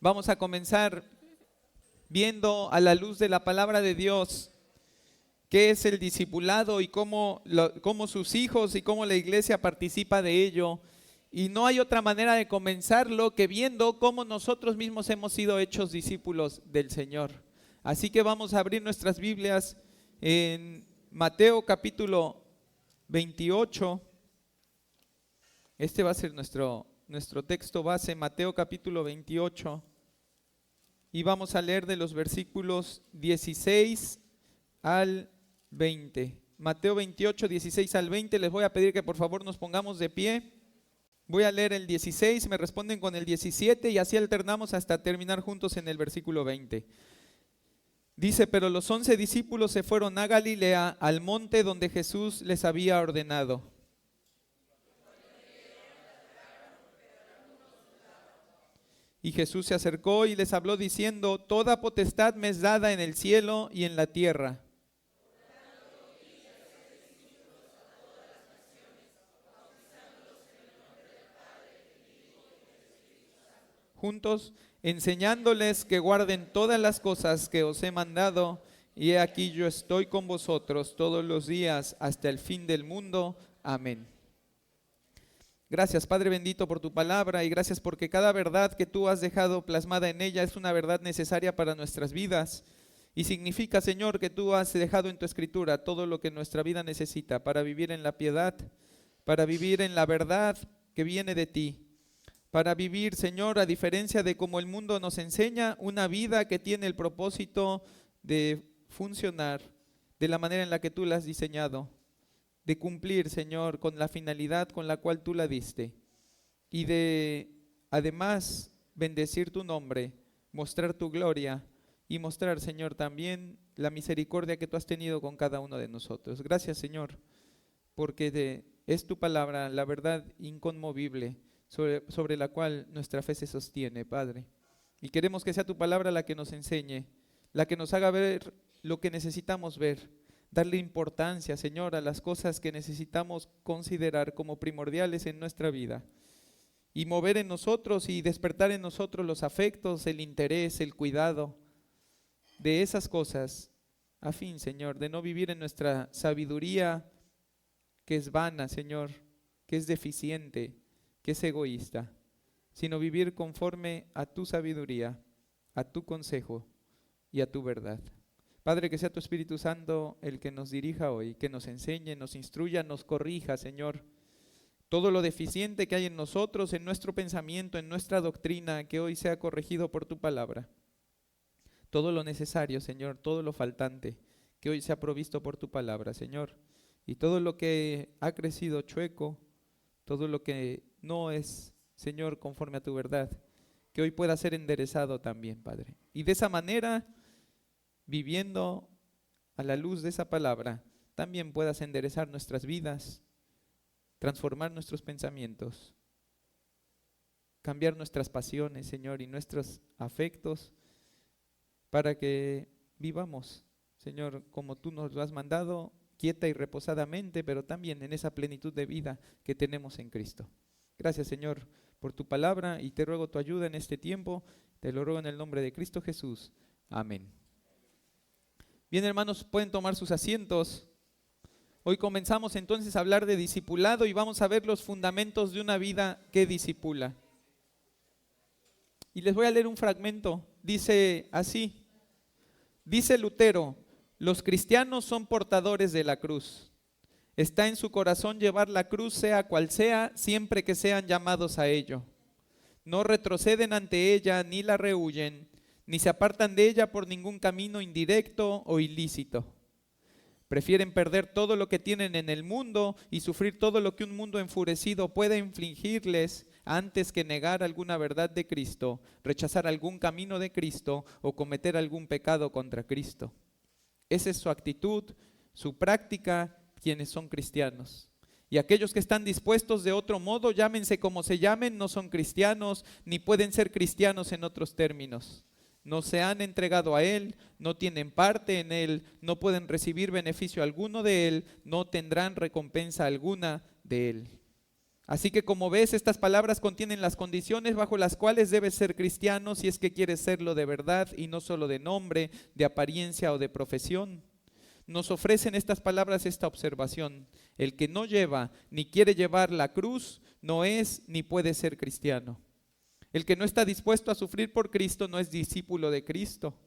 Vamos a comenzar viendo a la luz de la palabra de Dios qué es el discipulado y cómo sus hijos y cómo la iglesia participa de ello. Y no hay otra manera de comenzarlo que viendo cómo nosotros mismos hemos sido hechos discípulos del Señor. Así que vamos a abrir nuestras Biblias en Mateo capítulo 28. Este va a ser nuestro texto base, Mateo capítulo 28. Y vamos a leer de los versículos 16 al 20. Mateo 28, 16 al 20. Les voy a pedir que por favor nos pongamos de pie. Voy a leer el 16, me responden con el 17 y así alternamos hasta terminar juntos en el versículo 20. Dice: pero los 11 discípulos se fueron a Galilea, al monte donde Jesús les había ordenado. Y Jesús se acercó y les habló diciendo: toda potestad me es dada en el cielo y en la tierra. Juntos, enseñándoles que guarden todas las cosas que os he mandado, y he aquí yo estoy con vosotros todos los días hasta el fin del mundo. Amén. Gracias, Padre bendito, por tu palabra, y gracias porque cada verdad que tú has dejado plasmada en ella es una verdad necesaria para nuestras vidas. Y significa, Señor, que tú has dejado en tu escritura todo lo que nuestra vida necesita para vivir en la piedad, para vivir en la verdad que viene de ti. Para vivir, Señor, a diferencia de como el mundo nos enseña, una vida que tiene el propósito de funcionar de la manera en la que tú la has diseñado, de cumplir, Señor, con la finalidad con la cual tú la diste, y de, además, bendecir tu nombre, mostrar tu gloria y mostrar, Señor, también la misericordia que tú has tenido con cada uno de nosotros. Gracias, Señor, porque es tu palabra, la verdad inconmovible, sobre la cual nuestra fe se sostiene, Padre. Y queremos que sea tu palabra la que nos enseñe, la que nos haga ver lo que necesitamos ver, darle importancia, Señor, a las cosas que necesitamos considerar como primordiales en nuestra vida, y mover en nosotros y despertar en nosotros los afectos, el interés, el cuidado de esas cosas, a fin, Señor, de no vivir en nuestra sabiduría que es vana, Señor, que es deficiente, que es egoísta, sino vivir conforme a tu sabiduría, a tu consejo y a tu verdad. Padre, que sea tu Espíritu Santo el que nos dirija hoy, que nos enseñe, nos instruya, nos corrija, Señor. Todo lo deficiente que hay en nosotros, en nuestro pensamiento, en nuestra doctrina, que hoy sea corregido por tu palabra. Todo lo necesario, Señor, todo lo faltante, que hoy sea provisto por tu palabra, Señor. Y todo lo que ha crecido chueco, todo lo que no es, Señor, conforme a tu verdad, que hoy pueda ser enderezado también, Padre. Y de esa manera, viviendo a la luz de esa palabra, también puedas enderezar nuestras vidas, transformar nuestros pensamientos, cambiar nuestras pasiones, Señor, y nuestros afectos, para que vivamos, Señor, como tú nos lo has mandado, quieta y reposadamente, pero también en esa plenitud de vida que tenemos en Cristo. Gracias, Señor, por tu palabra, y te ruego tu ayuda en este tiempo. Te lo ruego en el nombre de Cristo Jesús. Amén. Bien, hermanos, pueden tomar sus asientos. Hoy comenzamos entonces a hablar de discipulado y vamos a ver los fundamentos de una vida que discipula. Y les voy a leer un fragmento. Dice así: dice Lutero: los cristianos son portadores de la cruz. Está en su corazón llevar la cruz, sea cual sea, siempre que sean llamados a ello. No retroceden ante ella, ni la rehuyen, ni se apartan de ella por ningún camino indirecto o ilícito. Prefieren perder todo lo que tienen en el mundo y sufrir todo lo que un mundo enfurecido pueda infligirles antes que negar alguna verdad de Cristo, rechazar algún camino de Cristo o cometer algún pecado contra Cristo. Esa es su actitud, su práctica, quienes son cristianos. Y aquellos que están dispuestos de otro modo, llámense como se llamen, no son cristianos, ni pueden ser cristianos en otros términos. No se han entregado a Él, no tienen parte en Él, no pueden recibir beneficio alguno de Él, no tendrán recompensa alguna de Él. Así que como ves, estas palabras contienen las condiciones bajo las cuales debes ser cristiano si es que quieres serlo de verdad y no solo de nombre, de apariencia o de profesión. Nos ofrecen estas palabras esta observación: el que no lleva ni quiere llevar la cruz no es ni puede ser cristiano. El que no está dispuesto a sufrir por Cristo no es discípulo de Cristo.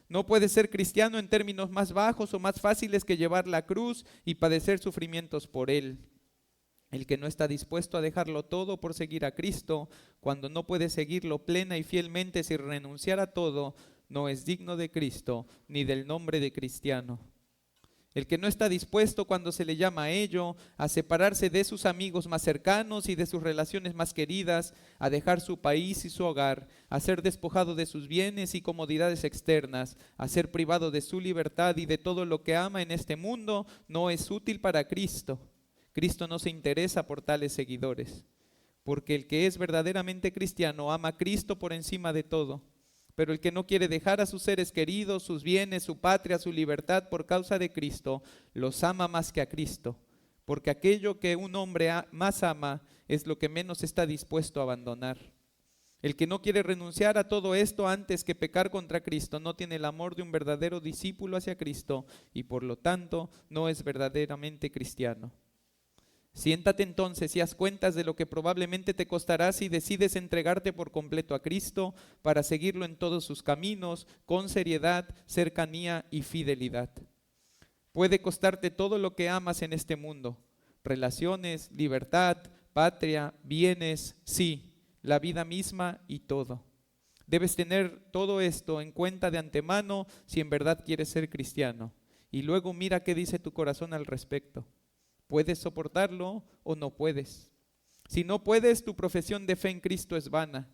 No puede ser cristiano en términos más bajos o más fáciles que llevar la cruz y padecer sufrimientos por Él. El que no está dispuesto a dejarlo todo por seguir a Cristo, cuando no puede seguirlo plena y fielmente sin renunciar a todo, no es digno de Cristo ni del nombre de cristiano. El que no está dispuesto, cuando se le llama a ello, a separarse de sus amigos más cercanos y de sus relaciones más queridas, a dejar su país y su hogar, a ser despojado de sus bienes y comodidades externas, a ser privado de su libertad y de todo lo que ama en este mundo, no es útil para Cristo. Cristo no se interesa por tales seguidores, porque el que es verdaderamente cristiano ama a Cristo por encima de todo. Pero el que no quiere dejar a sus seres queridos, sus bienes, su patria, su libertad por causa de Cristo, los ama más que a Cristo, porque aquello que un hombre más ama es lo que menos está dispuesto a abandonar. El que no quiere renunciar a todo esto antes que pecar contra Cristo no tiene el amor de un verdadero discípulo hacia Cristo y por lo tanto no es verdaderamente cristiano. Siéntate entonces y haz cuentas de lo que probablemente te costará si decides entregarte por completo a Cristo para seguirlo en todos sus caminos, con seriedad, cercanía y fidelidad. Puede costarte todo lo que amas en este mundo: relaciones, libertad, patria, bienes, sí, la vida misma y todo. Debes tener todo esto en cuenta de antemano si en verdad quieres ser cristiano. Y luego mira qué dice tu corazón al respecto. ¿Puedes soportarlo o no puedes? Si no puedes, tu profesión de fe en Cristo es vana.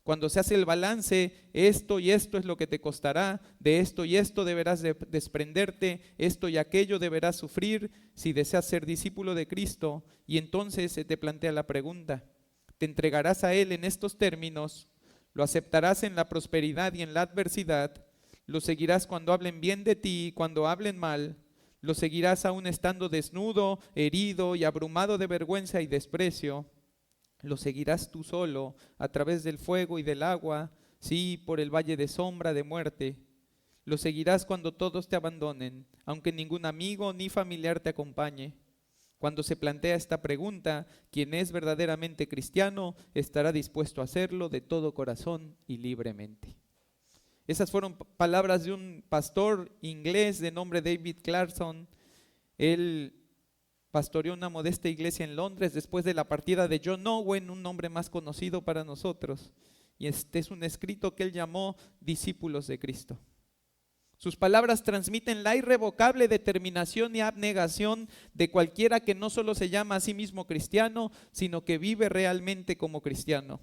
Cuando se hace el balance, esto y esto es lo que te costará, de esto y esto deberás desprenderte, esto y aquello deberás sufrir si deseas ser discípulo de Cristo, y entonces se te plantea la pregunta: ¿te entregarás a Él en estos términos? ¿Lo aceptarás en la prosperidad y en la adversidad? ¿Lo seguirás cuando hablen bien de ti y cuando hablen mal? ¿Lo seguirás aún estando desnudo, herido y abrumado de vergüenza y desprecio? ¿Lo seguirás tú solo a través del fuego y del agua, sí, por el valle de sombra de muerte? ¿Lo seguirás cuando todos te abandonen, aunque ningún amigo ni familiar te acompañe? Cuando se plantea esta pregunta, quien es verdaderamente cristiano estará dispuesto a hacerlo de todo corazón y libremente. Esas fueron palabras de un pastor inglés de nombre David Clarkson. Él pastoreó una modesta iglesia en Londres después de la partida de John Owen, un nombre más conocido para nosotros. Y este es un escrito que él llamó Discípulos de Cristo. Sus palabras transmiten la irrevocable determinación y abnegación de cualquiera que no solo se llama a sí mismo cristiano, sino que vive realmente como cristiano.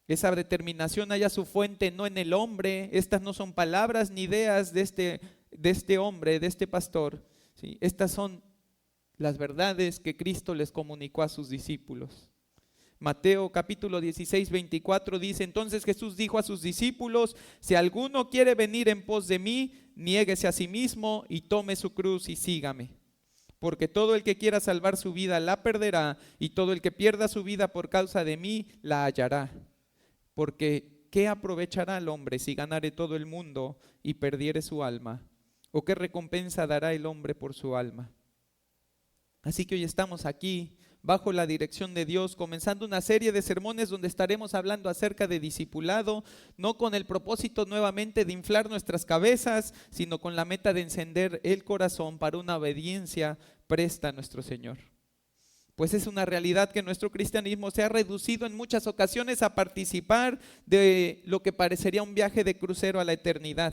Esa determinación halla su fuente no en el hombre. Estas no son palabras ni ideas de este hombre, de este pastor, ¿sí? Estas son las verdades que Cristo les comunicó a sus discípulos. Mateo capítulo 16, 24 dice: entonces Jesús dijo a sus discípulos: si alguno quiere venir en pos de mí, niéguese a sí mismo y tome su cruz y sígame. Porque todo el que quiera salvar su vida la perderá, y todo el que pierda su vida por causa de mí la hallará. Porque ¿qué aprovechará el hombre si ganare todo el mundo y perdiere su alma? ¿O qué recompensa dará el hombre por su alma? Así que hoy estamos aquí bajo la dirección de Dios, comenzando una serie de sermones donde estaremos hablando acerca de discipulado, no con el propósito nuevamente de inflar nuestras cabezas, sino con la meta de encender el corazón para una obediencia presta a nuestro Señor. Pues es una realidad que nuestro cristianismo se ha reducido en muchas ocasiones a participar de lo que parecería un viaje de crucero a la eternidad,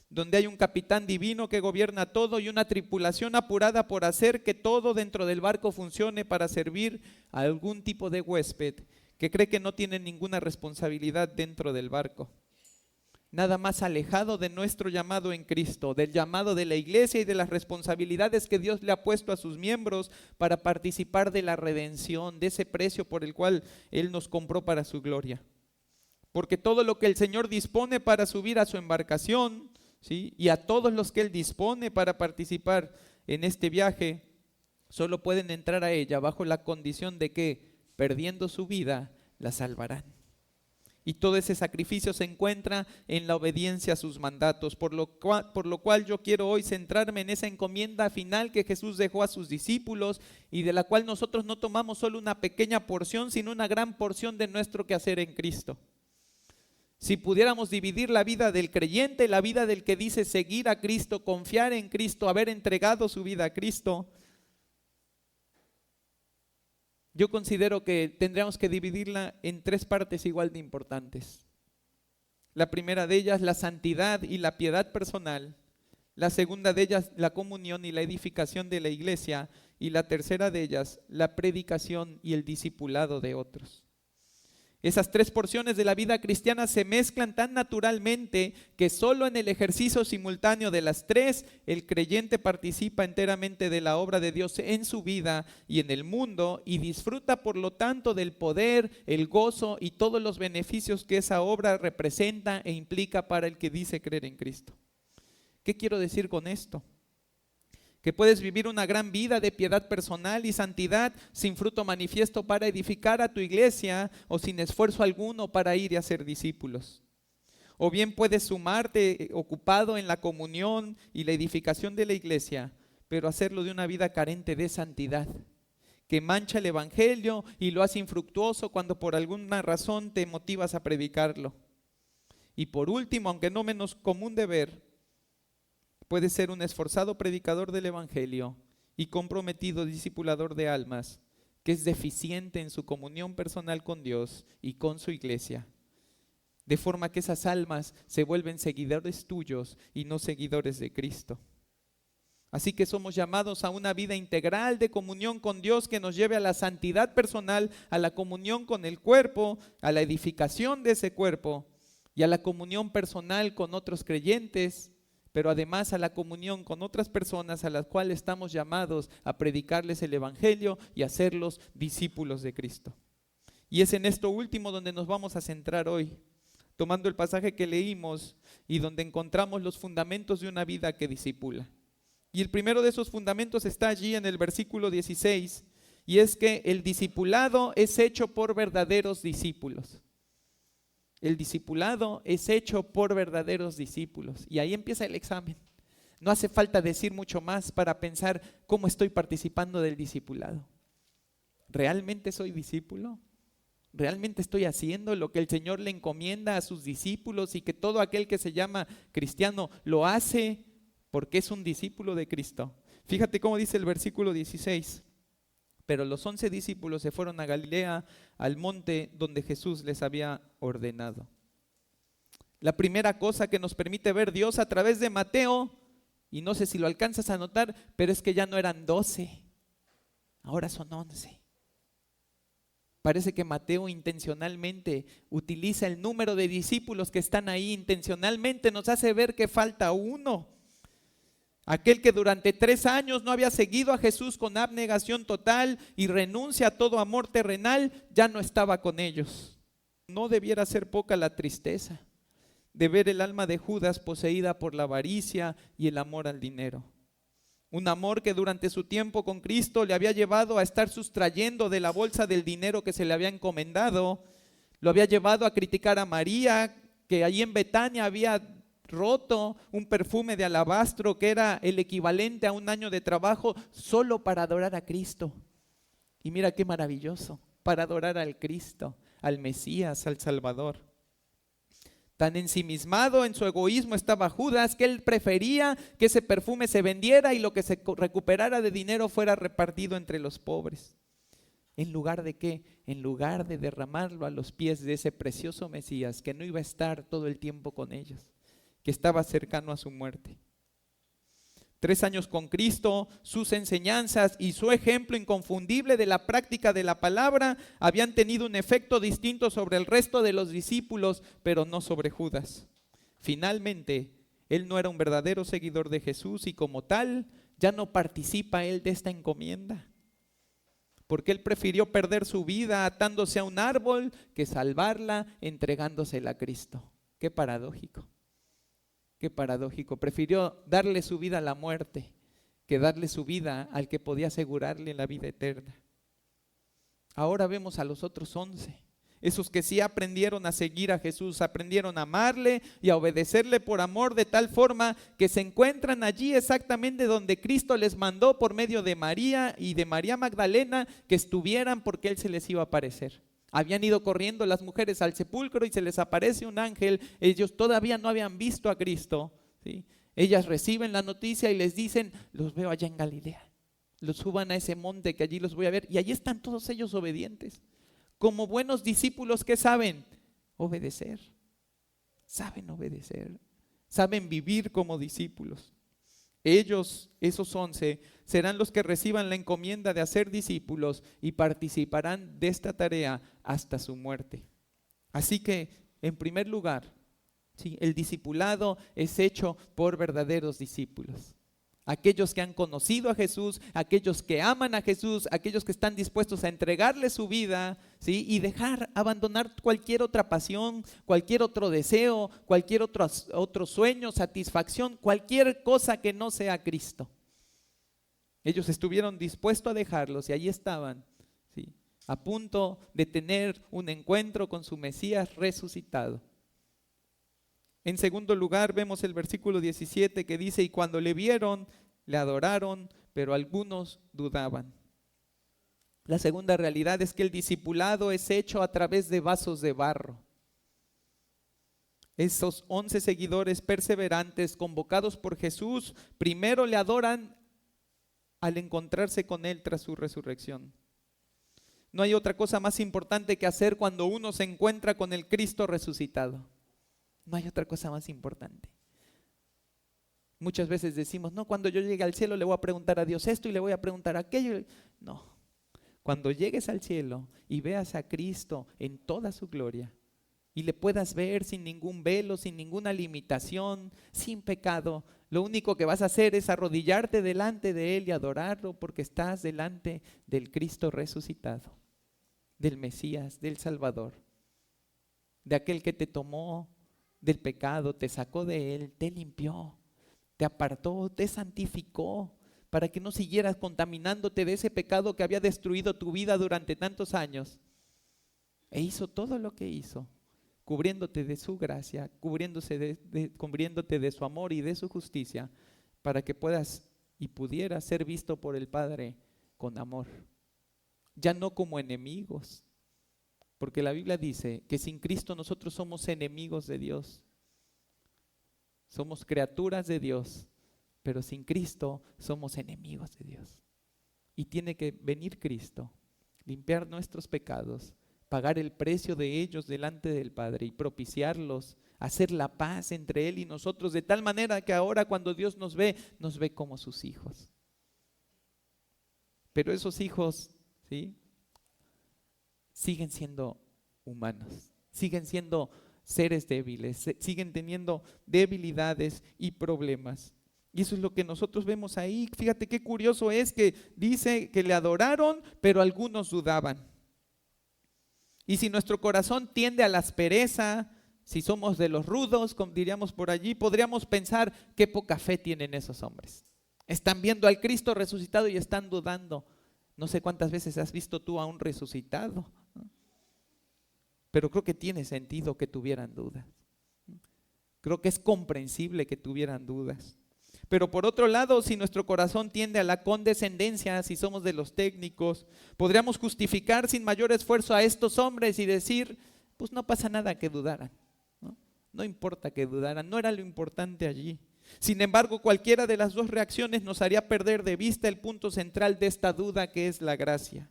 donde hay un capitán divino que gobierna todo y una tripulación apurada por hacer que todo dentro del barco funcione para servir a algún tipo de huésped que cree que no tiene ninguna responsabilidad dentro del barco. Nada más alejado de nuestro llamado en Cristo, del llamado de la iglesia y de las responsabilidades que Dios le ha puesto a sus miembros para participar de la redención, de ese precio por el cual Él nos compró para su gloria. Porque todo lo que el Señor dispone para subir a su embarcación, ¿sí?, y a todos los que Él dispone para participar en este viaje, solo pueden entrar a ella bajo la condición de que, perdiendo su vida, la salvarán. Y todo ese sacrificio se encuentra en la obediencia a sus mandatos, por lo cual yo quiero hoy centrarme en esa encomienda final que Jesús dejó a sus discípulos y de la cual nosotros no tomamos solo una pequeña porción, sino una gran porción de nuestro quehacer en Cristo. Si pudiéramos dividir la vida del creyente, la vida del que dice seguir a Cristo, confiar en Cristo, haber entregado su vida a Cristo, yo considero que tendríamos que dividirla en 3 partes igual de importantes. La primera de ellas, la santidad y la piedad personal. La segunda de ellas, la comunión y la edificación de la iglesia. Y la tercera de ellas, la predicación y el discipulado de otros. Esas 3 porciones de la vida cristiana se mezclan tan naturalmente que solo en el ejercicio simultáneo de las 3, el creyente participa enteramente de la obra de Dios en su vida y en el mundo y disfruta por lo tanto del poder, el gozo y todos los beneficios que esa obra representa e implica para el que dice creer en Cristo. ¿Qué quiero decir con esto? Que puedes vivir una gran vida de piedad personal y santidad sin fruto manifiesto para edificar a tu iglesia o sin esfuerzo alguno para ir y hacer discípulos. O bien puedes sumarte ocupado en la comunión y la edificación de la iglesia, pero hacerlo de una vida carente de santidad, que mancha el evangelio y lo hace infructuoso cuando por alguna razón te motivas a predicarlo. Y por último, aunque no menos común de ver, puede ser un esforzado predicador del evangelio y comprometido discipulador de almas, que es deficiente en su comunión personal con Dios y con su iglesia, de forma que esas almas se vuelven seguidores tuyos y no seguidores de Cristo. Así que somos llamados a una vida integral de comunión con Dios que nos lleve a la santidad personal, a la comunión con el cuerpo, a la edificación de ese cuerpo y a la comunión personal con otros creyentes, pero además a la comunión con otras personas a las cuales estamos llamados a predicarles el evangelio y hacerlos discípulos de Cristo. Y es en esto último donde nos vamos a centrar hoy, tomando el pasaje que leímos y donde encontramos los fundamentos de una vida que discipula. Y el primero de esos fundamentos está allí en el versículo 16, y es que el discipulado es hecho por verdaderos discípulos. El discipulado es hecho por verdaderos discípulos. Y ahí empieza el examen. No hace falta decir mucho más para pensar cómo estoy participando del discipulado. ¿Realmente soy discípulo? ¿Realmente estoy haciendo lo que el Señor le encomienda a sus discípulos y que todo aquel que se llama cristiano lo hace porque es un discípulo de Cristo? Fíjate cómo dice el versículo 16. Pero los 11 discípulos se fueron a Galilea, al monte donde Jesús les había ordenado. La primera cosa que nos permite ver Dios a través de Mateo, y no sé si lo alcanzas a notar, pero es que ya no eran 12, ahora son 11. Parece que Mateo intencionalmente utiliza el número de discípulos que están ahí, intencionalmente nos hace ver que falta uno. Aquel que durante 3 años no había seguido a Jesús con abnegación total y renuncia a todo amor terrenal, ya no estaba con ellos. No debiera ser poca la tristeza de ver el alma de Judas poseída por la avaricia y el amor al dinero. Un amor que durante su tiempo con Cristo le había llevado a estar sustrayendo de la bolsa del dinero que se le había encomendado. Lo había llevado a criticar a María, que allí en Betania había roto un perfume de alabastro que era el equivalente a un año de trabajo solo para adorar a Cristo. Y mira qué maravilloso, para adorar al Cristo, al Mesías, al Salvador. Tan ensimismado en su egoísmo estaba Judas que él prefería que ese perfume se vendiera y lo que se recuperara de dinero fuera repartido entre los pobres. ¿En lugar de qué? En lugar de derramarlo a los pies de ese precioso Mesías que no iba a estar todo el tiempo con ellos, que estaba cercano a su muerte. 3 años con Cristo, sus enseñanzas y su ejemplo inconfundible de la práctica de la palabra habían tenido un efecto distinto sobre el resto de los discípulos, pero no sobre Judas. Finalmente, él no era un verdadero seguidor de Jesús y como tal, ya no participa él de esta encomienda, porque él prefirió perder su vida atándose a un árbol que salvarla entregándosela a Cristo. Qué paradójico. Qué paradójico, prefirió darle su vida a la muerte que darle su vida al que podía asegurarle la vida eterna. Ahora vemos a los otros 11, esos que sí aprendieron a seguir a Jesús, aprendieron a amarle y a obedecerle por amor, de tal forma que se encuentran allí exactamente donde Cristo les mandó por medio de María y de María Magdalena que estuvieran, porque Él se les iba a aparecer. Habían ido corriendo las mujeres al sepulcro y se les aparece un ángel. Ellos todavía no habían visto a Cristo, ¿sí? Ellas reciben la noticia y les dicen: los veo allá en Galilea, los suban a ese monte que allí los voy a ver. Y allí están todos ellos obedientes. Como buenos discípulos, ¿qué saben? Obedecer. Saben obedecer. Saben vivir como discípulos. Ellos, esos 11, serán los que reciban la encomienda de hacer discípulos y participarán de esta tarea hasta su muerte. Así que, en primer lugar, sí, el discipulado es hecho por verdaderos discípulos. Aquellos que han conocido a Jesús, aquellos que aman a Jesús, aquellos que están dispuestos a entregarle su vida, ¿sí? Y abandonar cualquier otra pasión, cualquier otro deseo, cualquier otro sueño, satisfacción, cualquier cosa que no sea Cristo. Ellos estuvieron dispuestos a dejarlos y allí estaban, ¿sí? A punto de tener un encuentro con su Mesías resucitado. En segundo lugar, vemos el versículo 17 que dice: y cuando le vieron, le adoraron, pero algunos dudaban. La segunda realidad es que el discipulado es hecho a través de vasos de barro. Esos 11 seguidores perseverantes, convocados por Jesús, primero le adoran al encontrarse con Él tras su resurrección. No hay otra cosa más importante que hacer cuando uno se encuentra con el Cristo resucitado. No hay otra cosa más importante. Muchas veces decimos: no, cuando yo llegue al cielo le voy a preguntar a Dios esto y le voy a preguntar aquello. No, cuando llegues al cielo y veas a Cristo en toda su gloria y le puedas ver sin ningún velo, sin ninguna limitación, sin pecado, lo único que vas a hacer es arrodillarte delante de Él y adorarlo, porque estás delante del Cristo resucitado, del Mesías, del Salvador, de aquel que te tomó del pecado, te sacó de él, te limpió, te apartó, te santificó, para que no siguieras contaminándote de ese pecado que había destruido tu vida durante tantos años. E hizo todo lo que hizo, cubriéndote de su gracia, cubriéndote de su amor y de su justicia, para que puedas y pudieras ser visto por el Padre con amor, ya no como enemigos. Porque la Biblia dice que sin Cristo nosotros somos enemigos de Dios. Somos criaturas de Dios, pero sin Cristo somos enemigos de Dios. Y tiene que venir Cristo, limpiar nuestros pecados, pagar el precio de ellos delante del Padre y propiciarlos, hacer la paz entre Él y nosotros, de tal manera que ahora cuando Dios nos ve como sus hijos. Pero esos hijos, ¿sí?, siguen siendo humanos, siguen siendo seres débiles, siguen teniendo debilidades y problemas. Y eso es lo que nosotros vemos ahí. Fíjate qué curioso es que dice que le adoraron, pero algunos dudaban. Y si nuestro corazón tiende a la aspereza, si somos de los rudos, como diríamos por allí, podríamos pensar qué poca fe tienen esos hombres. Están viendo al Cristo resucitado y están dudando. No sé cuántas veces has visto tú a un resucitado, ¿no? Pero creo que tiene sentido que tuvieran dudas. Creo que es comprensible que tuvieran dudas. Pero por otro lado, si nuestro corazón tiende a la condescendencia, si somos de los técnicos, podríamos justificar sin mayor esfuerzo a estos hombres y decir: pues no pasa nada que dudaran, ¿no? No importa que dudaran, no era lo importante allí. Sin embargo, cualquiera de las dos reacciones nos haría perder de vista el punto central de esta duda, que es la gracia.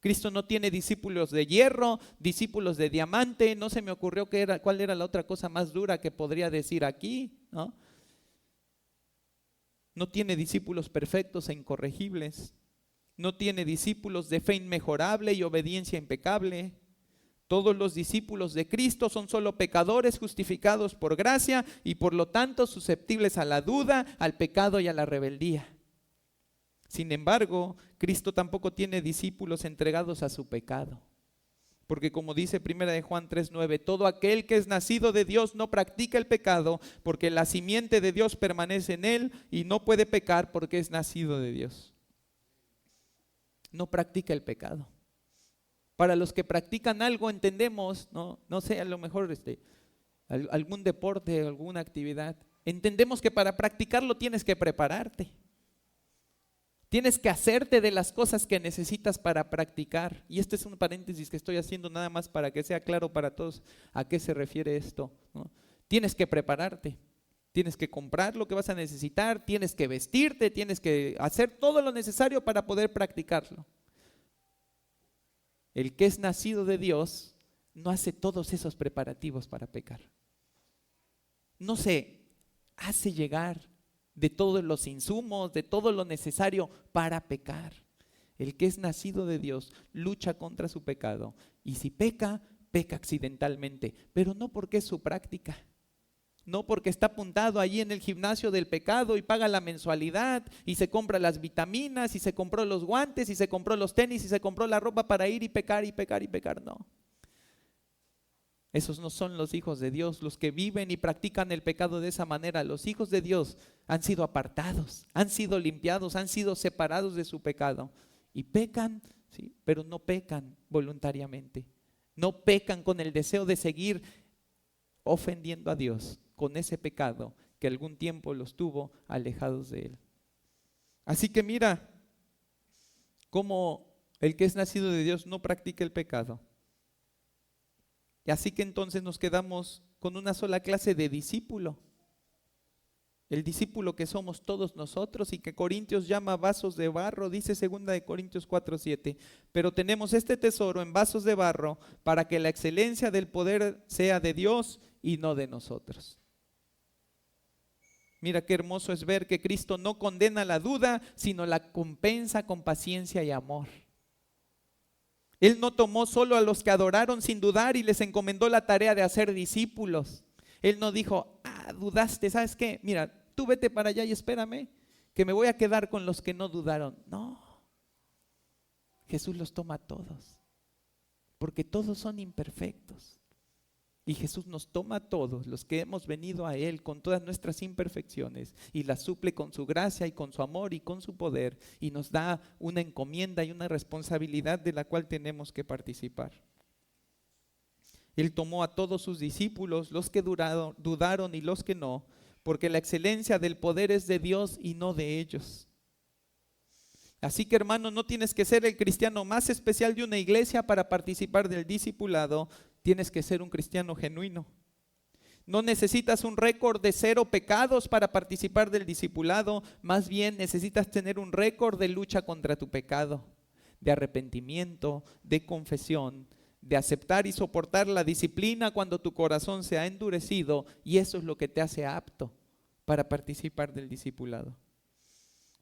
Cristo no tiene discípulos de hierro, discípulos de diamante. No se me ocurrió cuál era la otra cosa más dura que podría decir aquí, ¿no? No tiene discípulos perfectos e incorregibles. No tiene discípulos de fe inmejorable y obediencia impecable. Todos los discípulos de Cristo son solo pecadores justificados por gracia y por lo tanto susceptibles a la duda, al pecado y a la rebeldía. Sin embargo, Cristo tampoco tiene discípulos entregados a su pecado. Porque como dice 1 Juan 3:9, todo aquel que es nacido de Dios no practica el pecado, porque la simiente de Dios permanece en él y no puede pecar porque es nacido de Dios. No practica el pecado. Para los que practican algo entendemos, no sé, a lo mejor algún deporte, alguna actividad. Entendemos que para practicarlo tienes que prepararte. Tienes que hacerte de las cosas que necesitas para practicar. Y este es un paréntesis que estoy haciendo nada más para que sea claro para todos a qué se refiere esto, ¿no? Tienes que prepararte. Tienes que comprar lo que vas a necesitar, tienes que vestirte, tienes que hacer todo lo necesario para poder practicarlo. El que es nacido de Dios no hace todos esos preparativos para pecar. No se hace llegar de todos los insumos, de todo lo necesario para pecar. El que es nacido de Dios lucha contra su pecado. Y si peca, peca accidentalmente, pero no porque es su práctica. No porque está apuntado allí en el gimnasio del pecado y paga la mensualidad y se compra las vitaminas y se compró los guantes y se compró los tenis y se compró la ropa para ir y pecar y pecar y pecar. No. Esos no son los hijos de Dios, los que viven y practican el pecado de esa manera. Los hijos de Dios han sido apartados, han sido limpiados, han sido separados de su pecado. Y pecan, sí, pero no pecan voluntariamente. No pecan con el deseo de seguir ofendiendo a Dios con ese pecado que algún tiempo los tuvo alejados de Él. Así que mira cómo el que es nacido de Dios no practica el pecado. Y así que entonces nos quedamos con una sola clase de discípulo. El discípulo que somos todos nosotros y que Corintios llama vasos de barro, dice 2 Corintios 4:7. Pero tenemos este tesoro en vasos de barro para que la excelencia del poder sea de Dios y no de nosotros. Mira qué hermoso es ver que Cristo no condena la duda, sino la compensa con paciencia y amor. Él no tomó solo a los que adoraron sin dudar y les encomendó la tarea de hacer discípulos. Él no dijo, dudaste, ¿sabes qué? Mira, tú vete para allá y espérame, que me voy a quedar con los que no dudaron. No, Jesús los toma a todos, porque todos son imperfectos. Y Jesús nos toma a todos los que hemos venido a Él con todas nuestras imperfecciones y las suple con su gracia y con su amor y con su poder y nos da una encomienda y una responsabilidad de la cual tenemos que participar. Él tomó a todos sus discípulos, los que dudaron y los que no, porque la excelencia del poder es de Dios y no de ellos. Así que hermano, no tienes que ser el cristiano más especial de una iglesia para participar del discipulado. Tienes que ser un cristiano genuino. No necesitas un récord de 0 pecados para participar del discipulado. Más bien necesitas tener un récord de lucha contra tu pecado, de arrepentimiento, de confesión, de aceptar y soportar la disciplina cuando tu corazón se ha endurecido. Y eso es lo que te hace apto para participar del discipulado.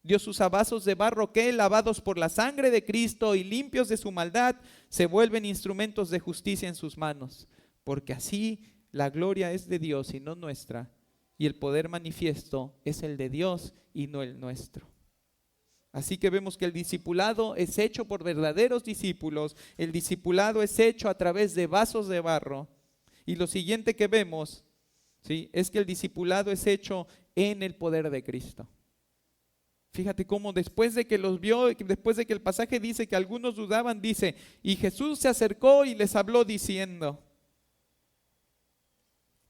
Dios usa vasos de barro que, lavados por la sangre de Cristo y limpios de su maldad, se vuelven instrumentos de justicia en sus manos. Porque así la gloria es de Dios y no nuestra, y el poder manifiesto es el de Dios y no el nuestro. Así que vemos que el discipulado es hecho por verdaderos discípulos, el discipulado es hecho a través de vasos de barro. Y lo siguiente que vemos, ¿sí?, es que el discipulado es hecho en el poder de Cristo. Fíjate cómo después de que los vio, después de que el pasaje dice que algunos dudaban, dice, y Jesús se acercó y les habló diciendo.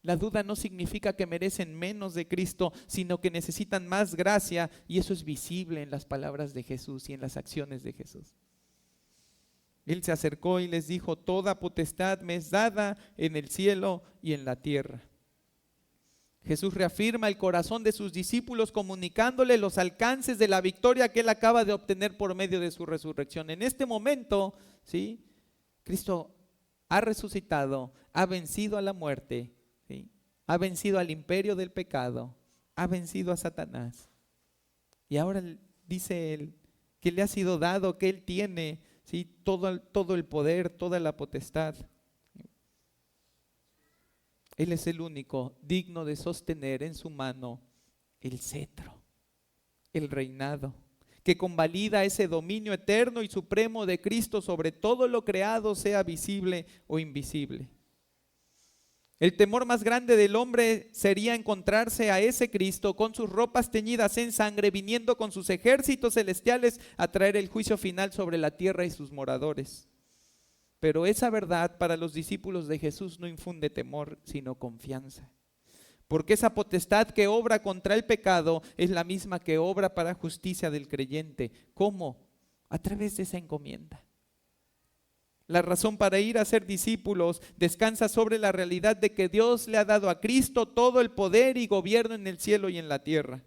La duda no significa que merecen menos de Cristo, sino que necesitan más gracia, y eso es visible en las palabras de Jesús y en las acciones de Jesús. Él se acercó y les dijo, toda potestad me es dada en el cielo y en la tierra. Jesús reafirma el corazón de sus discípulos comunicándole los alcances de la victoria que Él acaba de obtener por medio de su resurrección. En este momento, ¿sí?, Cristo ha resucitado, ha vencido a la muerte, ¿sí?, ha vencido al imperio del pecado, ha vencido a Satanás. Y ahora dice Él que le ha sido dado, que Él tiene, ¿sí?, todo el poder, toda la potestad. Él es el único digno de sostener en su mano el cetro, el reinado. que convalida ese dominio eterno y supremo de Cristo sobre todo lo creado, sea visible o invisible. El temor más grande del hombre sería encontrarse a ese Cristo con sus ropas teñidas en sangre, viniendo con sus ejércitos celestiales a traer el juicio final sobre la tierra y sus moradores. Pero esa verdad para los discípulos de Jesús no infunde temor, sino confianza. Porque esa potestad que obra contra el pecado es la misma que obra para justicia del creyente. ¿Cómo? A través de esa encomienda. La razón para ir a ser discípulos descansa sobre la realidad de que Dios le ha dado a Cristo todo el poder y gobierno en el cielo y en la tierra.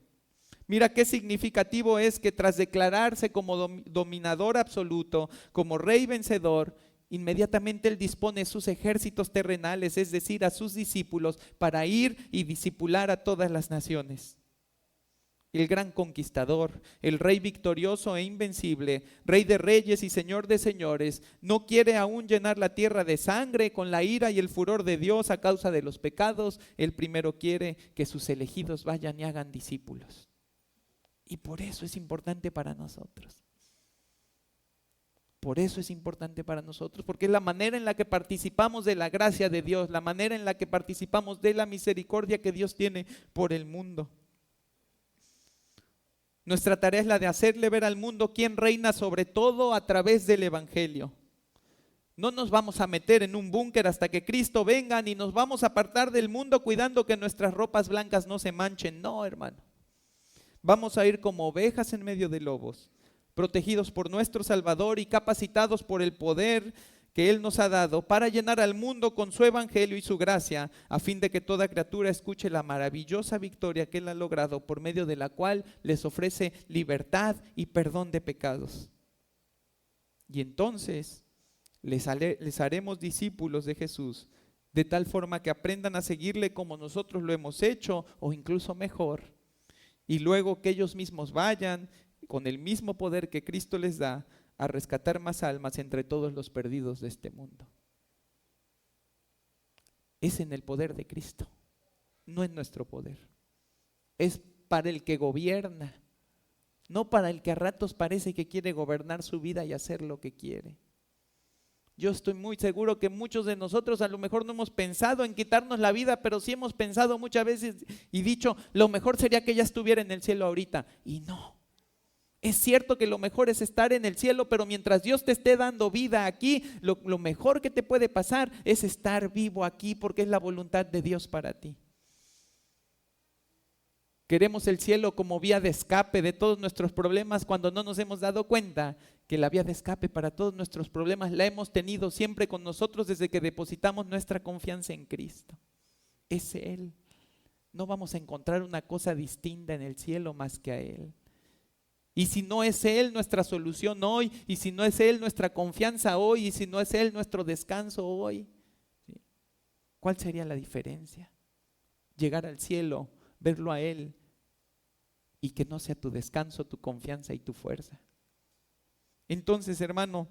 Mira qué significativo es que tras declararse como dominador absoluto, como rey vencedor, inmediatamente Él dispone sus ejércitos terrenales, es decir, a sus discípulos, para ir y discipular a todas las naciones. El gran conquistador, el rey victorioso e invencible, rey de reyes y señor de señores, no quiere aún llenar la tierra de sangre con la ira y el furor de Dios a causa de los pecados. Él primero quiere que sus elegidos vayan y hagan discípulos. Y por eso es importante para nosotros. Por eso es importante para nosotros, porque es la manera en la que participamos de la gracia de Dios, la manera en la que participamos de la misericordia que Dios tiene por el mundo. Nuestra tarea es la de hacerle ver al mundo quién reina sobre todo a través del Evangelio. No nos vamos a meter en un búnker hasta que Cristo venga, ni nos vamos a apartar del mundo cuidando que nuestras ropas blancas no se manchen. No, hermano. Vamos a ir como ovejas en medio de lobos, protegidos por nuestro Salvador y capacitados por el poder que Él nos ha dado para llenar al mundo con su evangelio y su gracia, a fin de que toda criatura escuche la maravillosa victoria que Él ha logrado, por medio de la cual les ofrece libertad y perdón de pecados. Y entonces les haremos discípulos de Jesús, de tal forma que aprendan a seguirle como nosotros lo hemos hecho, o incluso mejor. Y luego que ellos mismos vayan, con el mismo poder que Cristo les da, a rescatar más almas entre todos los perdidos de este mundo. Es en el poder de Cristo, no en nuestro poder. Es para el que gobierna, no para el que a ratos parece que quiere gobernar su vida y hacer lo que quiere. Yo estoy muy seguro que muchos de nosotros a lo mejor no hemos pensado en quitarnos la vida, pero sí hemos pensado muchas veces y dicho, lo mejor sería que ella estuviera en el cielo ahorita. Y no. Es cierto que lo mejor es estar en el cielo, pero mientras Dios te esté dando vida aquí, lo mejor que te puede pasar es estar vivo aquí, porque es la voluntad de Dios para ti. Queremos el cielo como vía de escape de todos nuestros problemas, cuando no nos hemos dado cuenta que la vía de escape para todos nuestros problemas la hemos tenido siempre con nosotros desde que depositamos nuestra confianza en Cristo. Es Él. No vamos a encontrar una cosa distinta en el cielo más que a Él. Y si no es Él nuestra solución hoy, y si no es Él nuestra confianza hoy, y si no es Él nuestro descanso hoy, ¿sí? ¿Cuál sería la diferencia? Llegar al cielo, verlo a Él, y que no sea tu descanso, tu confianza y tu fuerza. Entonces, hermano,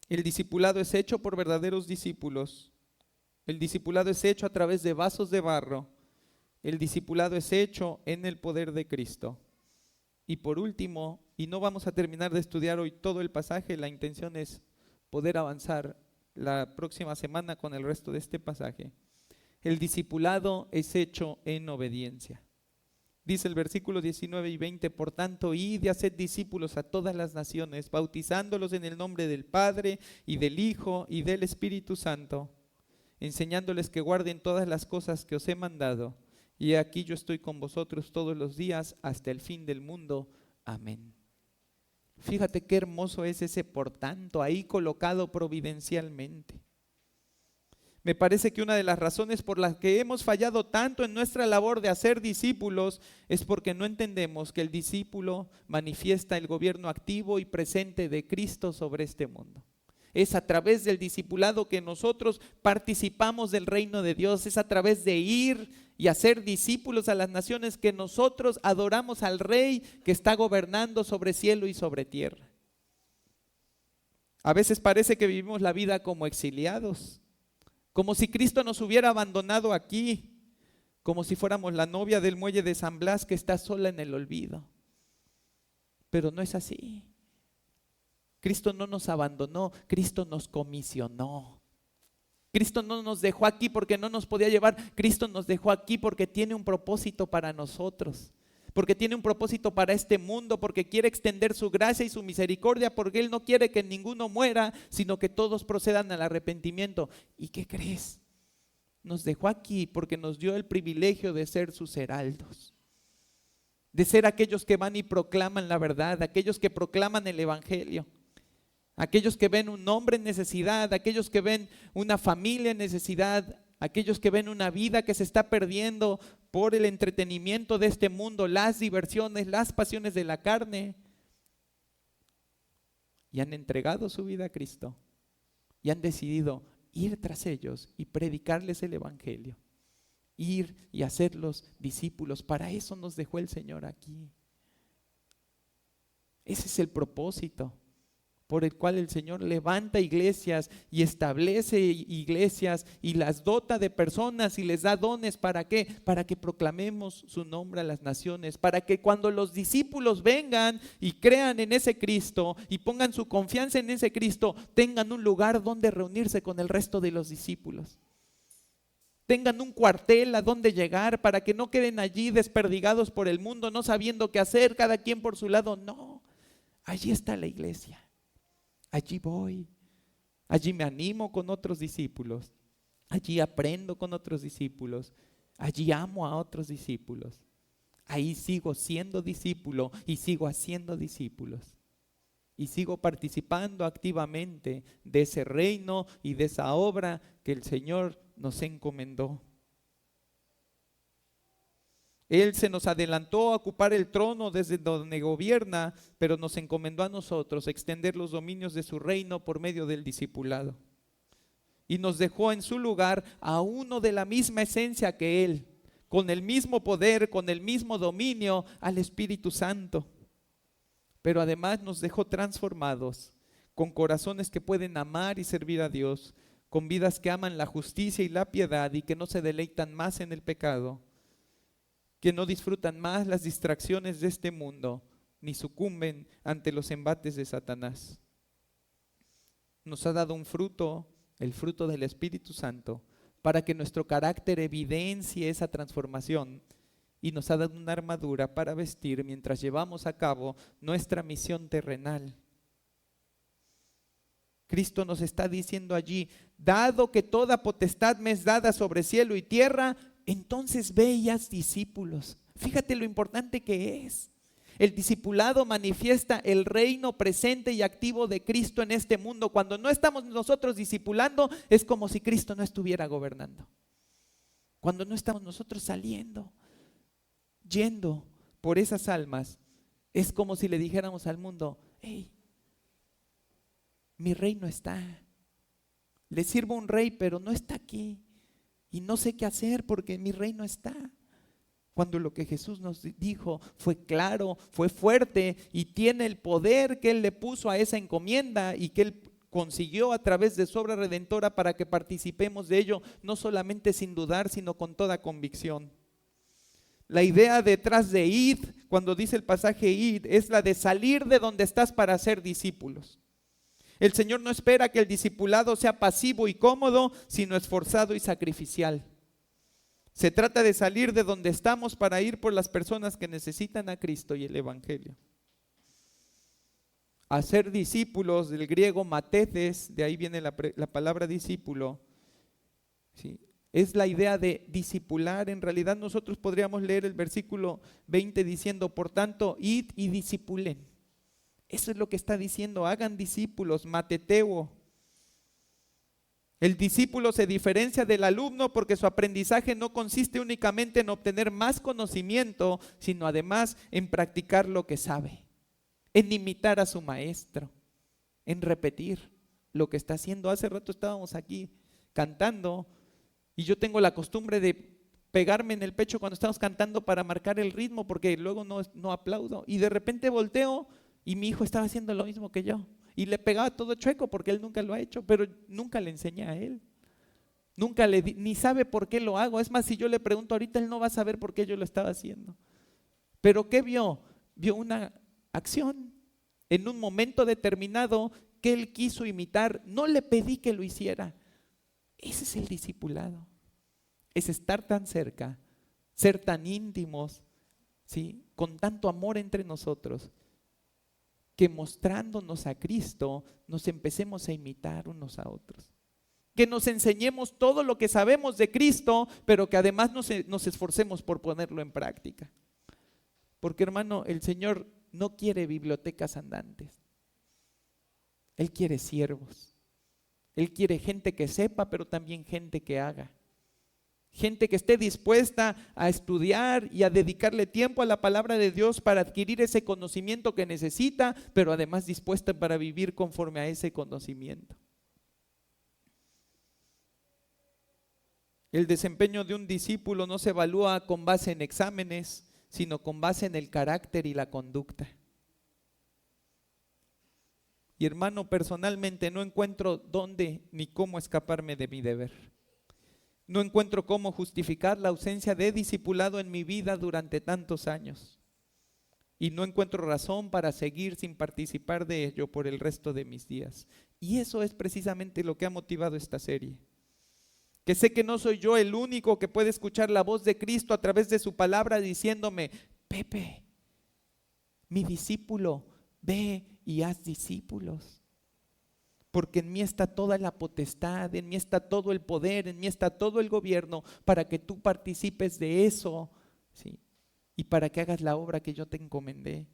el discipulado es hecho por verdaderos discípulos. El discipulado es hecho a través de vasos de barro. El discipulado es hecho en el poder de Cristo. Y por último, y no vamos a terminar de estudiar hoy todo el pasaje, la intención es poder avanzar la próxima semana con el resto de este pasaje. El discipulado es hecho en obediencia. Dice el versículo 19 y 20, por tanto, id y haced discípulos a todas las naciones, bautizándolos en el nombre del Padre y del Hijo y del Espíritu Santo, enseñándoles que guarden todas las cosas que os he mandado. Y aquí yo estoy con vosotros todos los días hasta el fin del mundo. Amén. Fíjate qué hermoso es ese por tanto, ahí colocado providencialmente. Me parece que una de las razones por las que hemos fallado tanto en nuestra labor de hacer discípulos es porque no entendemos que el discípulo manifiesta el gobierno activo y presente de Cristo sobre este mundo. Es a través del discipulado que nosotros participamos del reino de Dios. Es a través de ir y hacer discípulos a las naciones que nosotros adoramos al Rey que está gobernando sobre cielo y sobre tierra. A veces parece que vivimos la vida como exiliados, como si Cristo nos hubiera abandonado aquí, como si fuéramos la novia del muelle de San Blas que está sola en el olvido. Pero no es así. Cristo no nos abandonó, Cristo nos comisionó. Cristo no nos dejó aquí porque no nos podía llevar, Cristo nos dejó aquí porque tiene un propósito para nosotros, porque tiene un propósito para este mundo, porque quiere extender su gracia y su misericordia, porque Él no quiere que ninguno muera, sino que todos procedan al arrepentimiento. ¿Y qué crees? Nos dejó aquí porque nos dio el privilegio de ser sus heraldos, de ser aquellos que van y proclaman la verdad, aquellos que proclaman el evangelio. Aquellos que ven un hombre en necesidad, aquellos que ven una familia en necesidad, aquellos que ven una vida que se está perdiendo por el entretenimiento de este mundo, las diversiones, las pasiones de la carne, y han entregado su vida a Cristo y han decidido ir tras ellos y predicarles el evangelio, ir y hacerlos discípulos. Para eso nos dejó el Señor aquí. Ese es el propósito por el cual el Señor levanta iglesias y establece iglesias y las dota de personas y les da dones. ¿Para qué? Para que proclamemos su nombre a las naciones, para que cuando los discípulos vengan y crean en ese Cristo y pongan su confianza en ese Cristo, tengan un lugar donde reunirse con el resto de los discípulos. Tengan un cuartel a donde llegar, para que no queden allí desperdigados por el mundo, no sabiendo qué hacer, cada quien por su lado. No, allí está la iglesia. Allí voy, allí me animo con otros discípulos, allí aprendo con otros discípulos, allí amo a otros discípulos. Ahí sigo siendo discípulo y sigo haciendo discípulos. Y sigo participando activamente de ese reino y de esa obra que el Señor nos encomendó. Él se nos adelantó a ocupar el trono desde donde gobierna, pero nos encomendó a nosotros extender los dominios de su reino por medio del discipulado. Y nos dejó en su lugar a uno de la misma esencia que Él, con el mismo poder, con el mismo dominio, al Espíritu Santo. Pero además nos dejó transformados, con corazones que pueden amar y servir a Dios, con vidas que aman la justicia y la piedad y que no se deleitan más en el pecado, que no disfrutan más las distracciones de este mundo, ni sucumben ante los embates de Satanás. Nos ha dado un fruto, el fruto del Espíritu Santo, para que nuestro carácter evidencie esa transformación, y nos ha dado una armadura para vestir mientras llevamos a cabo nuestra misión terrenal. Cristo nos está diciendo allí: dado que toda potestad me es dada sobre cielo y tierra, entonces ve y haz discípulos. Fíjate lo importante que es. El discipulado manifiesta el reino presente y activo de Cristo en este mundo. Cuando no estamos nosotros discipulando, es como si Cristo no estuviera gobernando. Cuando no estamos nosotros saliendo, yendo por esas almas, es como si le dijéramos al mundo: hey, mi reino está. Le sirvo a un rey, pero no está aquí. Y no sé qué hacer porque mi reino está. Cuando lo que Jesús nos dijo fue claro, fue fuerte y tiene el poder que Él le puso a esa encomienda y que Él consiguió a través de su obra redentora para que participemos de ello, no solamente sin dudar, sino con toda convicción. La idea detrás de id, cuando dice el pasaje id, es la de salir de donde estás para ser discípulos. El Señor no espera que el discipulado sea pasivo y cómodo, sino esforzado y sacrificial. Se trata de salir de donde estamos para ir por las personas que necesitan a Cristo y el Evangelio. Hacer discípulos, del griego matetes, de ahí viene la palabra discípulo, ¿sí? Es la idea de discipular. En realidad nosotros podríamos leer el versículo 20 diciendo: por tanto, id y discipulen. Eso es lo que está diciendo: hagan discípulos, mateteo. El discípulo se diferencia del alumno porque su aprendizaje no consiste únicamente en obtener más conocimiento, sino además en practicar lo que sabe, en imitar a su maestro, en repetir lo que está haciendo. Hace rato estábamos aquí cantando y yo tengo la costumbre de pegarme en el pecho cuando estamos cantando para marcar el ritmo, porque luego no aplaudo, y de repente volteo y mi hijo estaba haciendo lo mismo que yo y le pegaba todo chueco porque él nunca lo ha hecho, pero nunca le enseñé a él, nunca ni sabe por qué lo hago. Es más, si yo le pregunto ahorita, él no va a saber por qué yo lo estaba haciendo. Pero ¿qué vio? Vio una acción. En un momento determinado que él quiso imitar, no le pedí que lo hiciera. Ese es el discipulado. Es estar tan cerca, ser tan íntimos, ¿sí? Con tanto amor entre nosotros, que mostrándonos a Cristo nos empecemos a imitar unos a otros. Que nos enseñemos todo lo que sabemos de Cristo, pero que además nos esforcemos por ponerlo en práctica. Porque, hermano, el Señor no quiere bibliotecas andantes. Él quiere siervos. Él quiere gente que sepa, pero también gente que haga. Gente que esté dispuesta a estudiar y a dedicarle tiempo a la palabra de Dios para adquirir ese conocimiento que necesita, pero además dispuesta para vivir conforme a ese conocimiento. El desempeño de un discípulo no se evalúa con base en exámenes, sino con base en el carácter y la conducta. Y hermano, personalmente no encuentro dónde ni cómo escaparme de mi deber. No encuentro cómo justificar la ausencia de discipulado en mi vida durante tantos años. Y no encuentro razón para seguir sin participar de ello por el resto de mis días. Y eso es precisamente lo que ha motivado esta serie. Que sé que no soy yo el único que puede escuchar la voz de Cristo a través de su palabra diciéndome: Pepe, mi discípulo, ve y haz discípulos. Porque en mí está toda la potestad, en mí está todo el poder, en mí está todo el gobierno para que tú participes de eso, ¿sí? Y para que hagas la obra que yo te encomendé.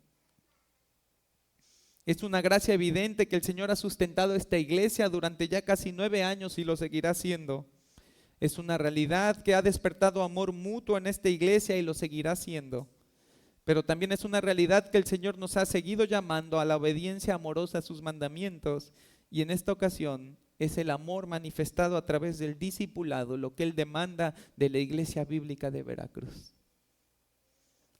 Es una gracia evidente que el Señor ha sustentado esta iglesia durante ya casi 9 años y lo seguirá haciendo. Es una realidad que ha despertado amor mutuo en esta iglesia y lo seguirá haciendo. Pero también es una realidad que el Señor nos ha seguido llamando a la obediencia amorosa a sus mandamientos. Y en esta ocasión es el amor manifestado a través del discipulado, lo que Él demanda de la Iglesia Bíblica de Veracruz.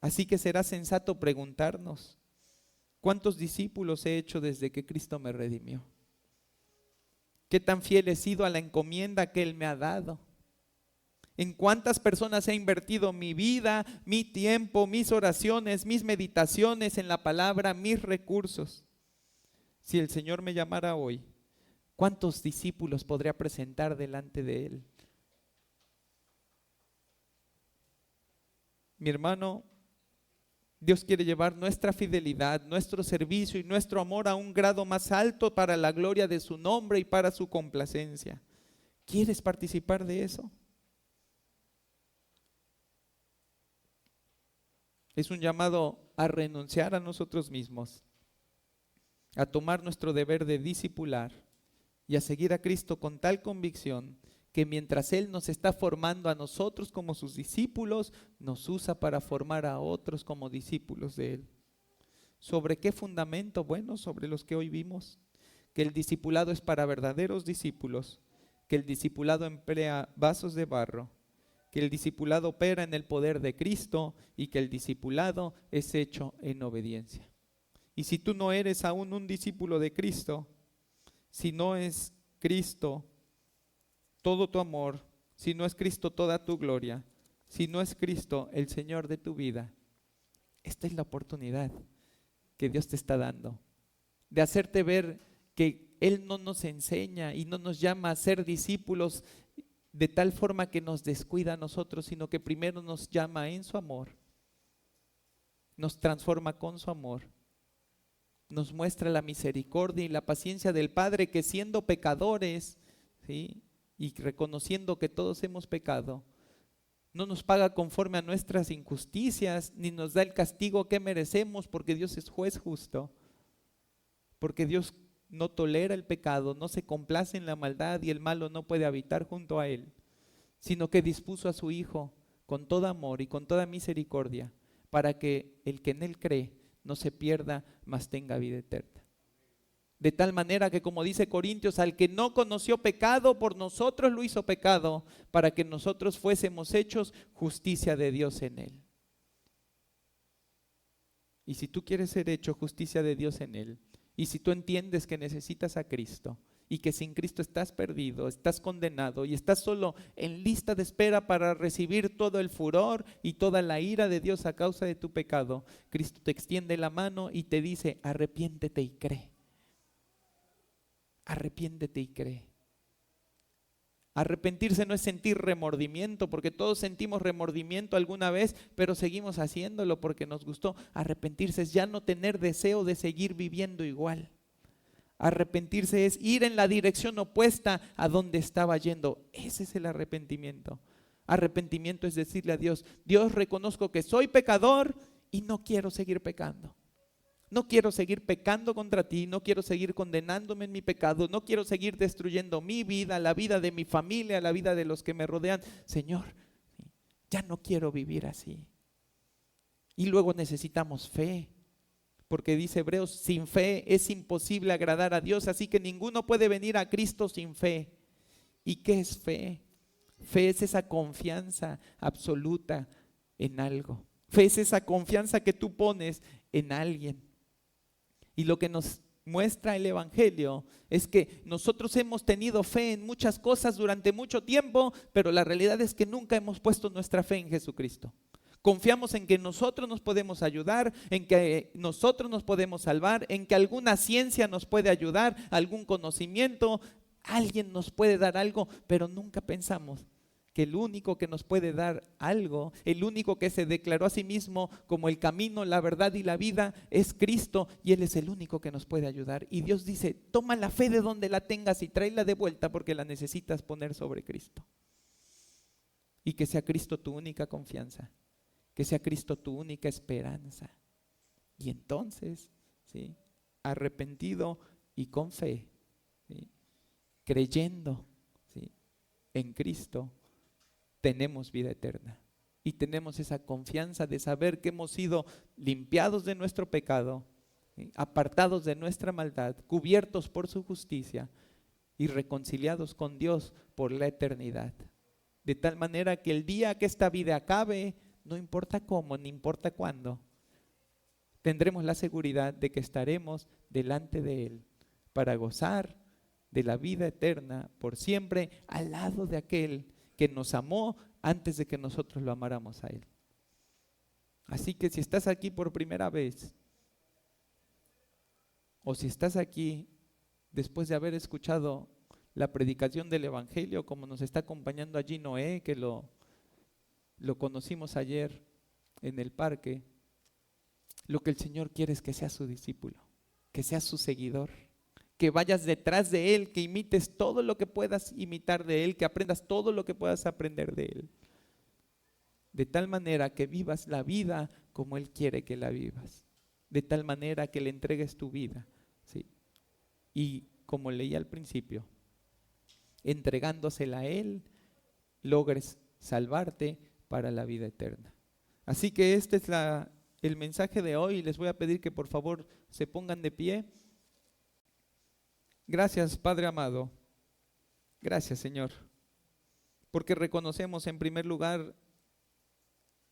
Así que será sensato preguntarnos: ¿cuántos discípulos he hecho desde que Cristo me redimió? ¿Qué tan fiel he sido a la encomienda que Él me ha dado? ¿En cuántas personas he invertido mi vida, mi tiempo, mis oraciones, mis meditaciones en la palabra, mis recursos? Si el Señor me llamara hoy, ¿cuántos discípulos podría presentar delante de Él? Mi hermano, Dios quiere llevar nuestra fidelidad, nuestro servicio y nuestro amor a un grado más alto para la gloria de su nombre y para su complacencia. ¿Quieres participar de eso? Es un llamado a renunciar a nosotros mismos, a tomar nuestro deber de discipular y a seguir a Cristo con tal convicción que mientras Él nos está formando a nosotros como sus discípulos, nos usa para formar a otros como discípulos de Él. ¿Sobre qué fundamento? Bueno, sobre los que hoy vimos, que el discipulado es para verdaderos discípulos, que el discipulado emplea vasos de barro, que el discipulado opera en el poder de Cristo y que el discipulado es hecho en obediencia. Y si tú no eres aún un discípulo de Cristo, si no es Cristo todo tu amor, si no es Cristo toda tu gloria, si no es Cristo el Señor de tu vida, esta es la oportunidad que Dios te está dando, de hacerte ver que Él no nos enseña y no nos llama a ser discípulos de tal forma que nos descuida a nosotros, sino que primero nos llama en su amor, nos transforma con su amor. Nos muestra la misericordia y la paciencia del Padre, que siendo pecadores, ¿sí?, y reconociendo que todos hemos pecado, no nos paga conforme a nuestras injusticias, ni nos da el castigo que merecemos, porque Dios es juez justo, porque Dios no tolera el pecado, no se complace en la maldad y el malo no puede habitar junto a Él, sino que dispuso a su Hijo con todo amor y con toda misericordia, para que el que en Él cree no se pierda, mas tenga vida eterna. De tal manera que, como dice Corintios, al que no conoció pecado, por nosotros lo hizo pecado, para que nosotros fuésemos hechos justicia de Dios en Él. Y si tú quieres ser hecho justicia de Dios en Él, y si tú entiendes que necesitas a Cristo, y que sin Cristo estás perdido, estás condenado y estás solo en lista de espera para recibir todo el furor y toda la ira de Dios a causa de tu pecado, Cristo te extiende la mano y te dice: arrepiéntete y cree. Arrepiéntete y cree. Arrepentirse no es sentir remordimiento, porque todos sentimos remordimiento alguna vez, pero seguimos haciéndolo porque nos gustó. Arrepentirse es ya no tener deseo de seguir viviendo igual. Arrepentirse es ir en la dirección opuesta a donde estaba yendo. Ese es el arrepentimiento. Arrepentimiento es decirle a Dios: Dios, reconozco que soy pecador y no quiero seguir pecando. No quiero seguir pecando contra ti, no quiero seguir condenándome en mi pecado, no quiero seguir destruyendo mi vida, la vida de mi familia, la vida de los que me rodean. Señor, ya no quiero vivir así. Y luego necesitamos fe, porque dice Hebreos: sin fe es imposible agradar a Dios, así que ninguno puede venir a Cristo sin fe. ¿Y qué es fe? Fe es esa confianza absoluta en algo. Fe es esa confianza que tú pones en alguien. Y lo que nos muestra el Evangelio es que nosotros hemos tenido fe en muchas cosas durante mucho tiempo, pero la realidad es que nunca hemos puesto nuestra fe en Jesucristo. Confiamos en que nosotros nos podemos ayudar, en que nosotros nos podemos salvar, en que alguna ciencia nos puede ayudar, algún conocimiento, alguien nos puede dar algo, pero nunca pensamos que el único que nos puede dar algo, el único que se declaró a sí mismo como el camino, la verdad y la vida, es Cristo, y Él es el único que nos puede ayudar. Y Dios dice: toma la fe de donde la tengas y tráela de vuelta, porque la necesitas poner sobre Cristo. Y que sea Cristo tu única confianza, que sea Cristo tu única esperanza. Y entonces, ¿sí?, arrepentido y con fe, ¿sí?, creyendo, ¿sí?, en Cristo, tenemos vida eterna. Y tenemos esa confianza de saber que hemos sido limpiados de nuestro pecado, ¿sí?, apartados de nuestra maldad, cubiertos por su justicia y reconciliados con Dios por la eternidad. De tal manera que el día que esta vida acabe, no importa cómo, ni importa cuándo, tendremos la seguridad de que estaremos delante de Él para gozar de la vida eterna por siempre, al lado de aquel que nos amó antes de que nosotros lo amáramos a Él. Así que si estás aquí por primera vez, o si estás aquí después de haber escuchado la predicación del Evangelio, como nos está acompañando allí Noé, que lo conocimos ayer en el parque, lo que el Señor quiere es que seas su discípulo, que seas su seguidor, que vayas detrás de Él, que imites todo lo que puedas imitar de Él, que aprendas todo lo que puedas aprender de Él, de tal manera que vivas la vida como Él quiere que la vivas, de tal manera que le entregues tu vida, ¿sí? Y como leí al principio, entregándosela a Él, logres salvarte para la vida eterna. Así que este es el mensaje de hoy. Les voy a pedir que por favor se pongan de pie. Gracias, Padre amado. Gracias, Señor, porque reconocemos en primer lugar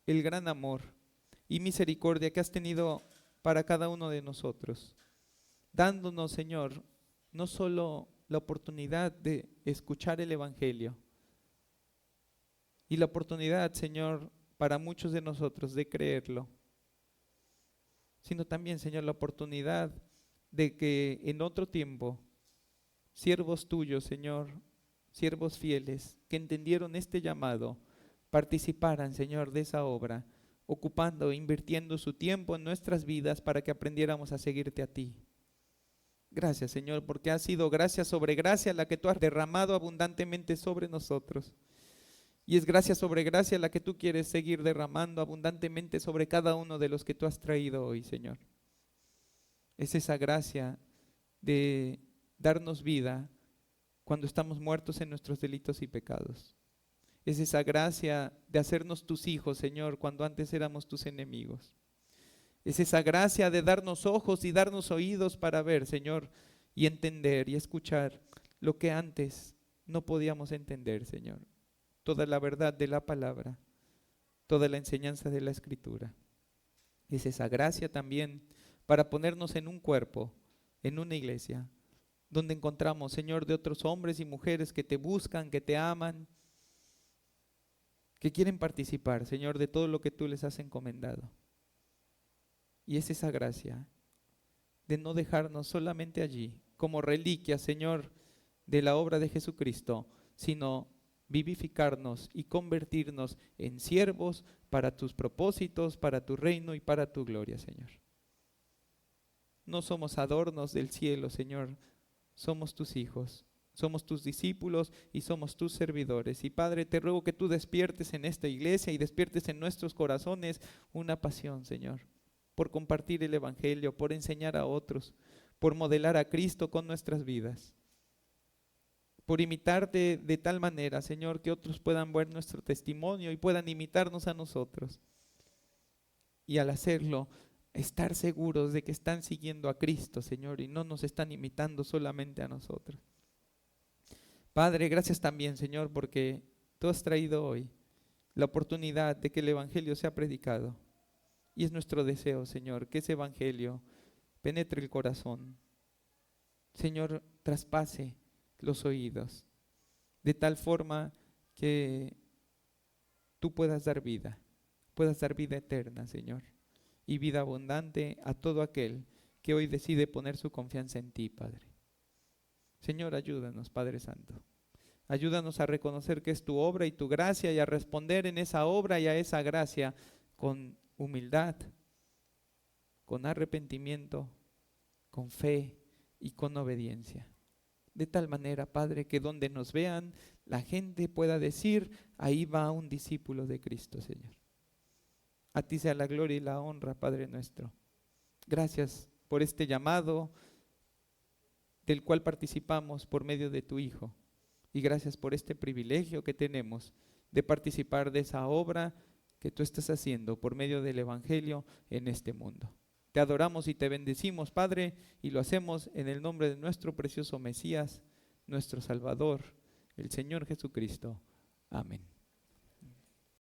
el gran amor y misericordia que has tenido para cada uno de nosotros, dándonos, Señor, no solo la oportunidad de escuchar el Evangelio y la oportunidad, Señor, para muchos de nosotros de creerlo, sino también, Señor, la oportunidad de que en otro tiempo siervos tuyos, Señor, siervos fieles que entendieron este llamado, participaran, Señor, de esa obra, ocupando e invirtiendo su tiempo en nuestras vidas para que aprendiéramos a seguirte a ti. Gracias, Señor, porque ha sido gracia sobre gracia la que tú has derramado abundantemente sobre nosotros. Y es gracia sobre gracia la que tú quieres seguir derramando abundantemente sobre cada uno de los que tú has traído hoy, Señor. Es esa gracia de darnos vida cuando estamos muertos en nuestros delitos y pecados. Es esa gracia de hacernos tus hijos, Señor, cuando antes éramos tus enemigos. Es esa gracia de darnos ojos y darnos oídos para ver, Señor, y entender y escuchar lo que antes no podíamos entender, Señor. Toda la verdad de la palabra, toda la enseñanza de la Escritura. Es esa gracia también para ponernos en un cuerpo, en una iglesia, donde encontramos, Señor, de otros hombres y mujeres que te buscan, que te aman, que quieren participar, Señor, de todo lo que tú les has encomendado. Y es esa gracia de no dejarnos solamente allí, como reliquia, Señor, de la obra de Jesucristo, sino vivificarnos y convertirnos en siervos para tus propósitos, para tu reino y para tu gloria, Señor. No somos adornos del cielo, Señor, somos tus hijos, somos tus discípulos y somos tus servidores. Y Padre, te ruego que tú despiertes en esta iglesia y despiertes en nuestros corazones una pasión, Señor, por compartir el Evangelio, por enseñar a otros, por modelar a Cristo con nuestras vidas, por imitarte de tal manera, Señor, que otros puedan ver nuestro testimonio y puedan imitarnos a nosotros. Y al hacerlo, estar seguros de que están siguiendo a Cristo, Señor, y no nos están imitando solamente a nosotros. Padre, gracias también, Señor, porque tú has traído hoy la oportunidad de que el Evangelio sea predicado. Y es nuestro deseo, Señor, que ese Evangelio penetre el corazón. Señor, traspase los oídos, de tal forma que tú puedas dar vida eterna, Señor, y vida abundante a todo aquel que hoy decide poner su confianza en ti, Padre. Señor, ayúdanos, Padre Santo. Ayúdanos a reconocer que es tu obra y tu gracia y a responder en esa obra y a esa gracia con humildad, con arrepentimiento, con fe y con obediencia. De tal manera, Padre, que donde nos vean, la gente pueda decir, ahí va un discípulo de Cristo, Señor. A ti sea la gloria y la honra, Padre nuestro. Gracias por este llamado del cual participamos por medio de tu Hijo. Y gracias por este privilegio que tenemos de participar de esa obra que tú estás haciendo por medio del Evangelio en este mundo. Te adoramos y te bendecimos, Padre, y lo hacemos en el nombre de nuestro precioso Mesías, nuestro Salvador, el Señor Jesucristo. Amén.